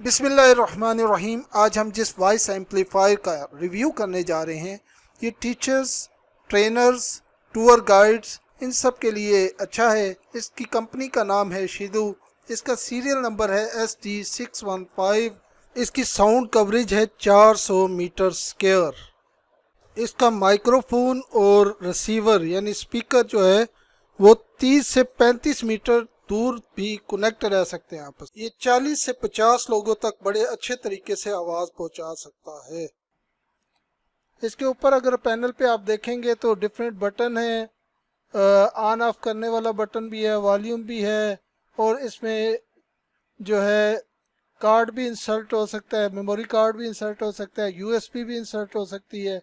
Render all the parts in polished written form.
बिस्मिल्लाहिर्रहमानिर्रहीम। आज हम जिस वॉइस एम्पलीफायर का रिव्यू करने जा रहे हैं ये टीचर्स, ट्रेनर्स, टूर गाइड्स इन सब के लिए अच्छा है। इसकी कंपनी का नाम है शिदू। इसका सीरियल नंबर है SD615। इसकी साउंड कवरेज है 400 मीटर स्क्वायर। इसका माइक्रोफोन और रिसीवर यानी स्पीकर जो है वो 30 से 35 मीटर दूर भी कनेक्ट रह सकते हैं आपस। ये 40 से 50 लोगों तक बड़े अच्छे तरीके से आवाज़ पहुंचा सकता है। इसके ऊपर अगर पैनल पे आप देखेंगे तो डिफरेंट बटन है, ऑन ऑफ करने वाला बटन भी है, वॉल्यूम भी है, और इसमें जो है कार्ड भी इंसर्ट हो सकता है, मेमोरी कार्ड भी इंसर्ट हो सकता है, USB भी इंसर्ट हो सकती है।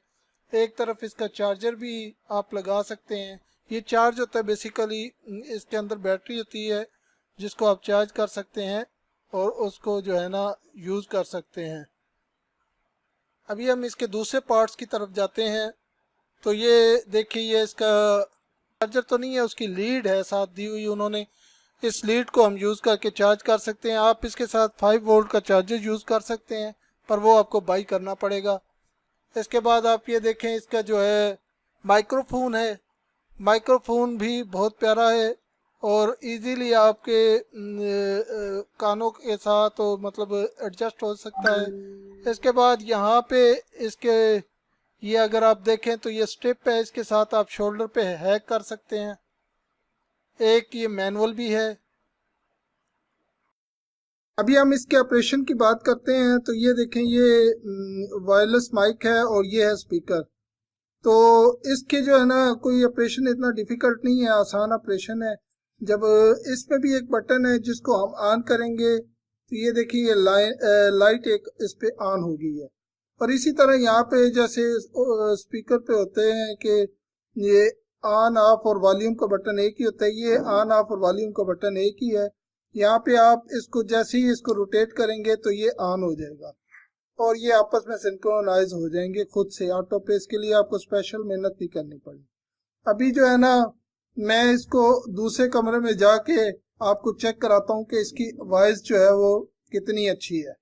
एक तरफ इसका चार्जर भी आप लगा सकते हैं। ये चार्ज होता है बेसिकली, इसके अंदर बैटरी होती है जिसको आप चार्ज कर सकते हैं और उसको जो है ना यूज़ कर सकते हैं। अभी हम इसके दूसरे पार्ट्स की तरफ जाते हैं। तो ये देखिए, ये इसका चार्जर तो नहीं है, उसकी लीड है साथ दी हुई उन्होंने। इस लीड को हम यूज़ करके चार्ज कर सकते हैं। आप इसके साथ 5 वोल्ट का चार्जर यूज़ कर सकते हैं, पर वो आपको बाई करना पड़ेगा। इसके बाद आप ये देखें, इसका जो है माइक्रोफोन है। माइक्रोफोन भी बहुत प्यारा है और इजीली आपके कानों के साथ मतलब एडजस्ट हो सकता है। इसके बाद यहाँ पे इसके ये अगर आप देखें तो ये स्ट्रिप है, इसके साथ आप शोल्डर पे हैक कर सकते हैं। एक ये मैनुअल भी है। अभी हम इसके ऑपरेशन की बात करते हैं। तो ये देखें, ये वायरलेस माइक है और ये है स्पीकर। तो इसके जो है ना कोई ऑपरेशन इतना डिफ़िकल्ट नहीं है, आसान ऑपरेशन है। जब इसमें भी एक बटन है जिसको हम ऑन करेंगे तो ये देखिए, ये लाइट एक इस पे ऑन हो गई है। और इसी तरह यहाँ पे जैसे स्पीकर पे होते हैं कि ये ऑन ऑफ और वॉल्यूम का बटन एक ही होता है, ये ऑन ऑफ और वॉल्यूम का बटन एक ही है। यहाँ पे आप इसको जैसे ही इसको रोटेट करेंगे तो ये ऑन हो जाएगा और ये आपस में सिंक्रोनाइज हो जाएंगे खुद से ऑटो पे। इसके लिए आपको स्पेशल मेहनत नहीं करनी पड़ी। अभी जो है ना मैं इसको दूसरे कमरे में जाके आपको चेक कराता हूँ कि इसकी वॉइस जो है वो कितनी अच्छी है।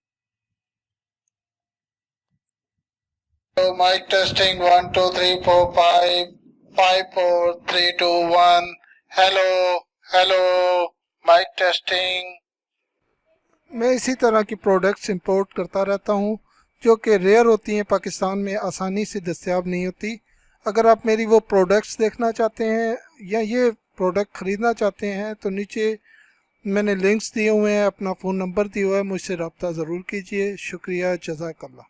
तो mic testing 1 2 3 4 5 5 4 3 2 1। Hello hello, mike testing. मैं इसी तरह की प्रोडक्ट्स इंपोर्ट करता रहता हूँ जो कि रेयर होती हैं, पाकिस्तान में आसानी से दस्तयाब नहीं होती। अगर आप मेरी वो प्रोडक्ट्स देखना चाहते हैं या ये प्रोडक्ट ख़रीदना चाहते हैं तो नीचे मैंने लिंक्स दिए हुए हैं, अपना फ़ोन नंबर दिया हुआ है, मुझसे रब्ता ज़रूर कीजिए। शुक्रिया, जज़ाकल्लाह।